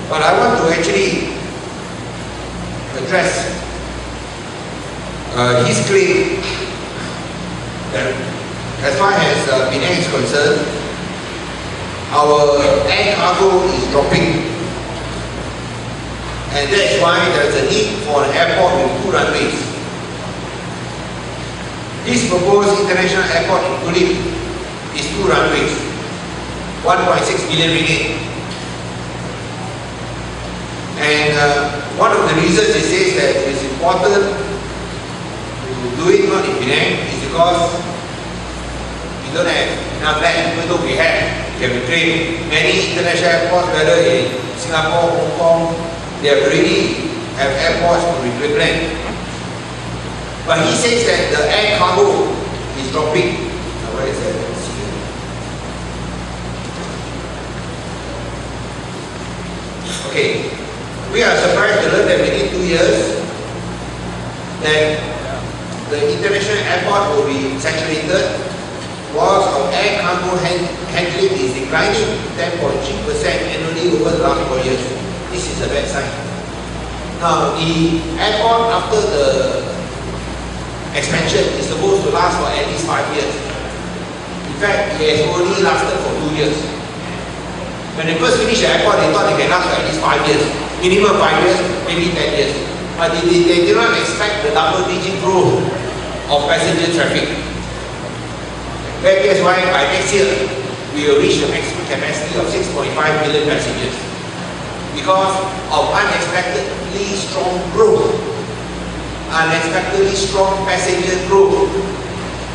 But I want to actually address his claim that as far as Penang is concerned, our air cargo is dropping, and that's why there's a need for an airport with 2 runways. This proposed international airport including is 2 runways, 1.6 billion ringgit. And one of the reasons it says that it's important to do it not in Penang is because we don't have enough land. Even though we have to train many international airports, whether in Singapore, Hong Kong, they already have airports to replace land. But he says that the air cargo is dropping. Now, where is that? Let's see. Okay. We are surprised to learn that within 2 years that the international airport will be saturated, whilst our air cargo handling is declining 10.3% annually over the last 4 years. This is a bad sign. Now, the airport after the expansion is supposed to last for at least 5 years. In fact, it has only lasted for 2 years. When they first finished the airport, they thought it can last for at least 5 years. Minimum 5 years, maybe 10 years. But they did not expect the double-digit growth of passenger traffic. That is why by next year, we will reach the maximum capacity of 6.5 million passengers. Because of unexpectedly strong growth, unexpectedly strong passenger growth,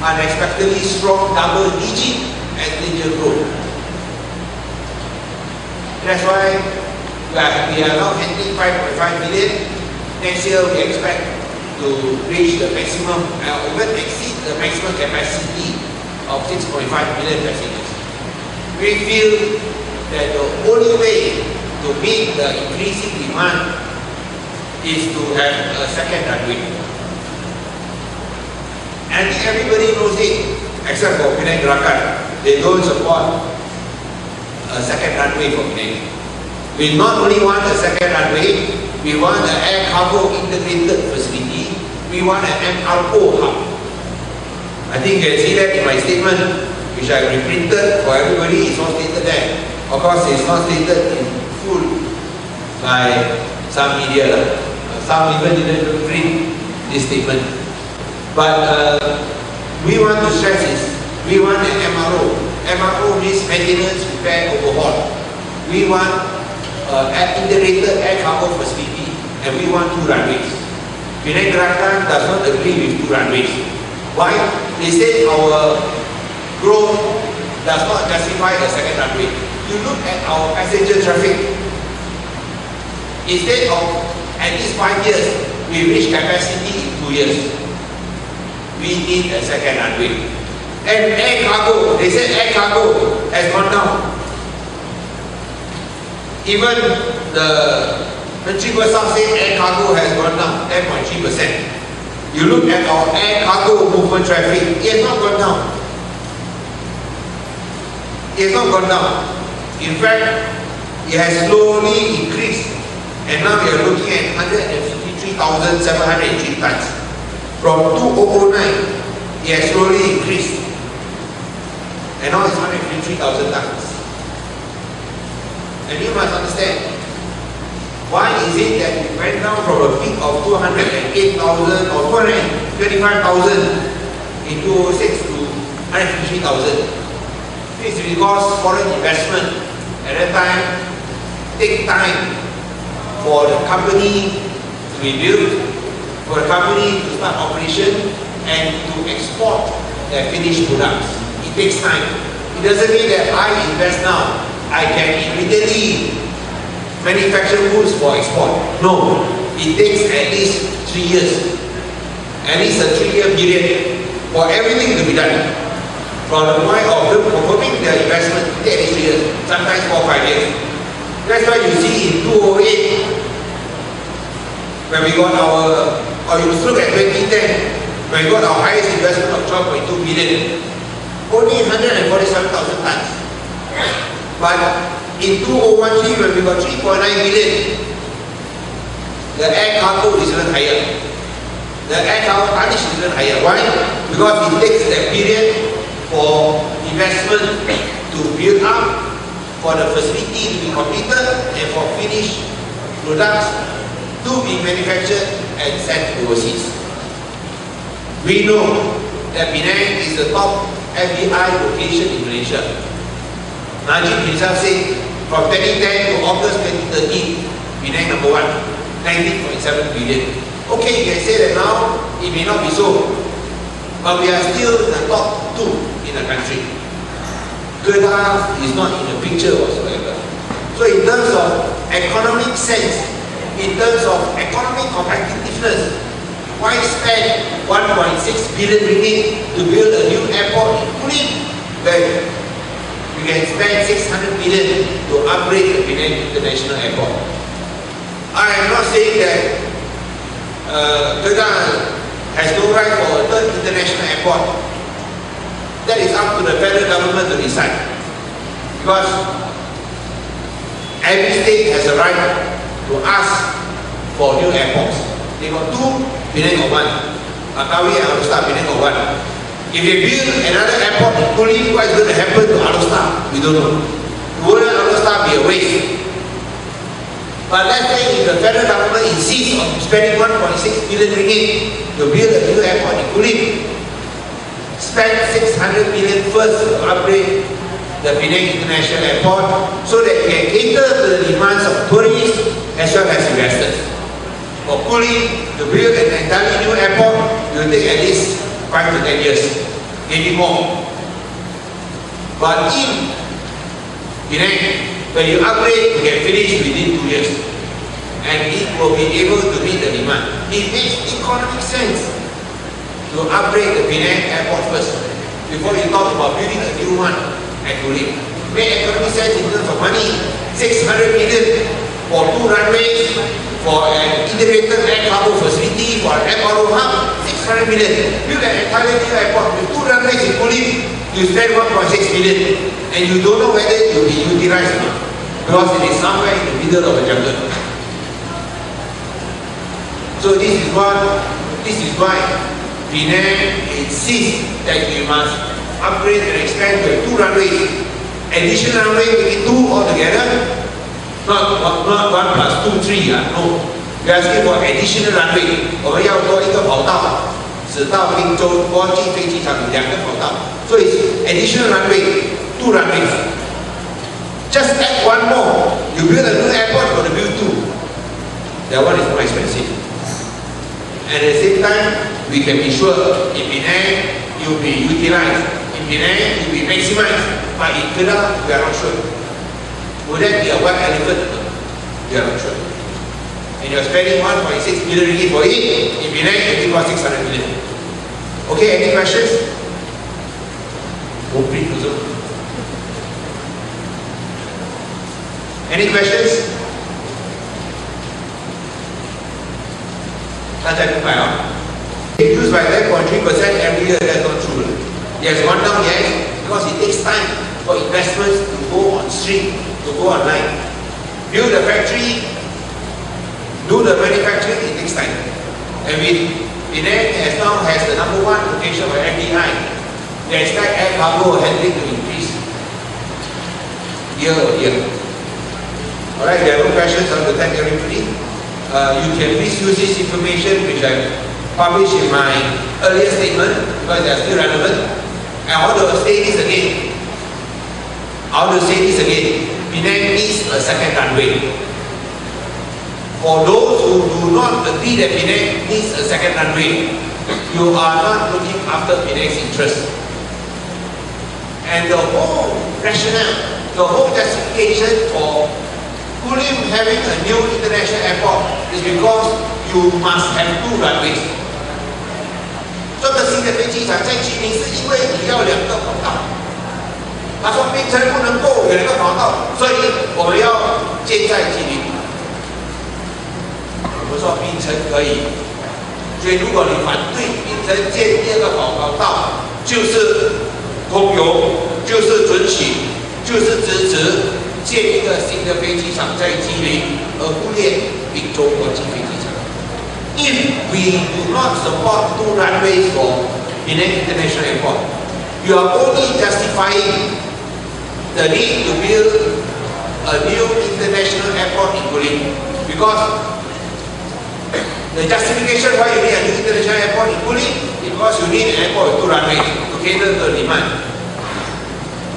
unexpectedly strong double-digit passenger growth. That's why we are now handling 5.5 million. Next year we expect to reach the maximum, even exceed the maximum capacity of 6.5 million passengers. We feel that the only way to meet the increasing demand is to have a second runway. And everybody knows it, except for Penang International. They don't support a second runway for Penang. We not only want a second runway, we want an air cargo integrated facility, we want an MRO hub. I think you can see that in my statement, which I reprinted for everybody. It's not stated there. Of course, it's not stated in full by some media. Some even didn't print this statement. But we want to stress this. We want an MRO. MRO means maintenance, repair, overhaul. We want an integrated air cargo facility, and we want 2 runways. Penang International does not agree with 2 runways. Why? They say our growth does not justify a second runway. You look at our passenger traffic. Instead of at least 5 years, we reach capacity in 2 years. We need a second runway. And air cargo, they said air cargo has gone down. Even the Menteri Besar said air cargo has gone down 10.3%. You look at our air cargo movement traffic, it has not gone down. It has not gone down. In fact, it has slowly increased. And now we are looking at 153,703 tons. From 2009, it has slowly increased. And now it's 153,000 tons. And you must understand, why is it that we went down from a peak of 208,000 or 225,000 in 2006 to 153,000? It's because foreign investment at that time take time for the company to be built, for the company to start operation, and to export their finished products. It takes time. It doesn't mean that I invest now, I can immediately manufacture goods for export. No, it takes at least 3 years. At least a 3-year period for everything to be done. From the point of confirming the investment, it takes 3 years, sometimes 4 or 5 years. That's why you see in 2008, when we got our, or you look at 2010, when we got our highest investment of 12.2 billion, only 147,000 tons. But In 2013, when we got 3.9 billion, the air cargo is even higher. The air cargo tonnage is even higher. Why? Because it takes that period for investment to build up, for the facility to be completed, and for finished products to be manufactured and sent overseas. We know that Penang is the top FDI location in Malaysia. Najib himself said, from 2010 to August 2013, Penang number 1, 19.7 billion. Okay, you can say that now it may not be so, but we are still the top 2 in the country. Kedah is not in the picture whatsoever. So in terms of economic sense, in terms of economic competitiveness, why spend 1.6 billion ringgit to build a new airport in Kulim when we can spend 600 million to upgrade the Penang International Airport? I am not saying that Kedah has no right for a third international airport. That is up to the federal government to decide. Because every state has a right to ask for new airports. They got 2, Penang got 1. Langkawi and Alor Penang got 1. If they build another airport in Kulim, what is going to happen to Alor? We don't know. Wouldn't Alor be a waste? But let's say if the federal government insists on spending 1.6 billion ringgit to build a new airport in Kulim, spend 600 million first to upgrade the Penang International Airport so that it can cater to the demands of tourists as well as investors. For Kulim, to build an entirely new airport, it will take at least 5 to 10 years, maybe more. But in Penang, when you upgrade, you can finish within 2 years. And it will be able to meet the demand. It makes economic sense to upgrade the Penang Airport first, before you talk about building a new one at Kulim. Make economic sense in terms of money. 600 million for 2 runways, for an integrated air cargo facility, for an air cargo hub, 600 million. Build an entirely new airport with 2 runways in Kulim, you spend 1.6 billion, and you don't know whether it will be utilized or not, because it is somewhere in the middle of a jungle. So this is why Penang insists that you must upgrade and expand to 2 runways. Additional runway, maybe 2 altogether. Not 1 plus 2, 3. No. We are asking for additional runway. 我们要多一个跑道，直到滨州国际飞机场2个跑道。So it's additional runway, 2 runways. Just add 1 more. You build a new airport, you got to build 2. That one is more expensive. And at the same time, we can be sure in Penang it will be utilized. In Penang it will be maximized. But in Kedah, we are not sure. Would that be a white elephant? We are not sure. And you are spending 1.6 billion ringgit for it. In Penang, it will cost 600 million. Okay, any questions? Any questions? 大家明白啊 ？Used by 9.3% every year, that's not true. It has gone down, yes, because it takes time for investments to go on stream, to go online. Build the factory, do the manufacturing, it takes time. And Penang has the number 1 location for FDI. They expect air cargo handling to increase year on year. Alright, there are no questions. I want to thank everybody. You can please use this information which I published in my earlier statement because they are still relevant. And I want to say this again. Penang needs a second runway. For those who do not agree that Penang needs a second runway, you are not looking after Penang's interest. And the whole rationale, the whole justification for Kulim having a new international airport is because you must have 2 runways. 这个新的飞机场在吉林是因为你要2个跑道。他说槟城不能够有2个跑道，所以我们要建在吉林。我们说槟城可以，所以如果你反对槟城建第2个跑道，就是通油，就是准许，就是支持建一个新的飞机场在基隆，而忽略滨州国际飞机场。If we do not support 2 runways for Penang International Airport, you are only justifying the need to build a new international airport in Guan, because the justification why you need a new international airport in Guan is because you need an airport with 2 runways to cater to the demand.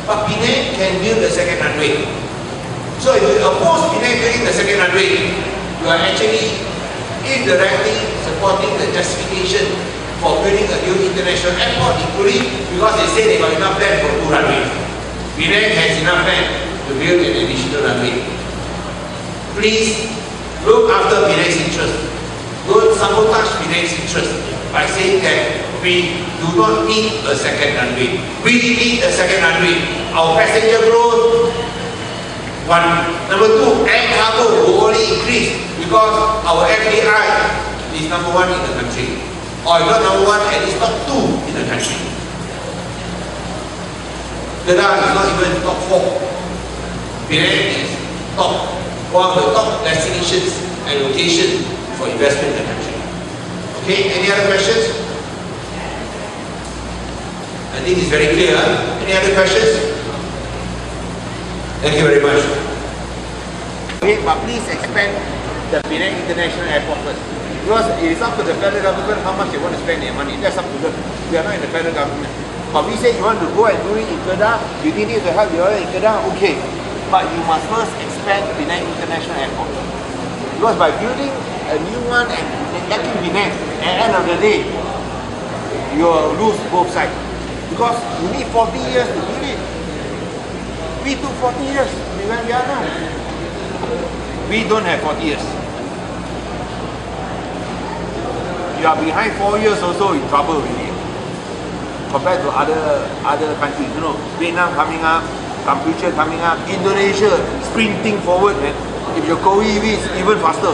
But Penang can build the second runway. So if you oppose Penang building the second runway, you are actually indirectly supporting the justification for building a new international airport in Guan, because they say they got enough land for 2 runways. Penang has enough land to build an additional runway. Please look after Penang's interest. Don't sabotage Penang's interest by saying that we do not need a second runway. We need a second runway. Our passenger growth, 1. Number 2, air cargo will only increase because our FDI is number 1 in the country. Or if not number 1, at least top 2 in the country. Kedah is not even top 4. Penang is one of the top destinations and locations for investment in the country. Okay, any other questions? I think it's very clear. Any other questions? Thank you very much. Okay, but please expand the Penang International Airport first. Because it is up to the federal government how much they want to spend their money. That's up to them. We are not in the federal government. But we say you want to go and do it in Kedah, you need it to help you in Kedah, okay. But you must first expand Penang International Airport. Because by building a new one and neglecting Penang, at the end of the day, you will lose both sides. Because you need 40 years to build it. We took 40 years where we are now. We don't have 40 years. You are behind 4 years also in trouble really. Compared to other countries, you know, Vietnam coming up, Cambodia coming up, Indonesia sprinting forward, man. If your COE is even faster.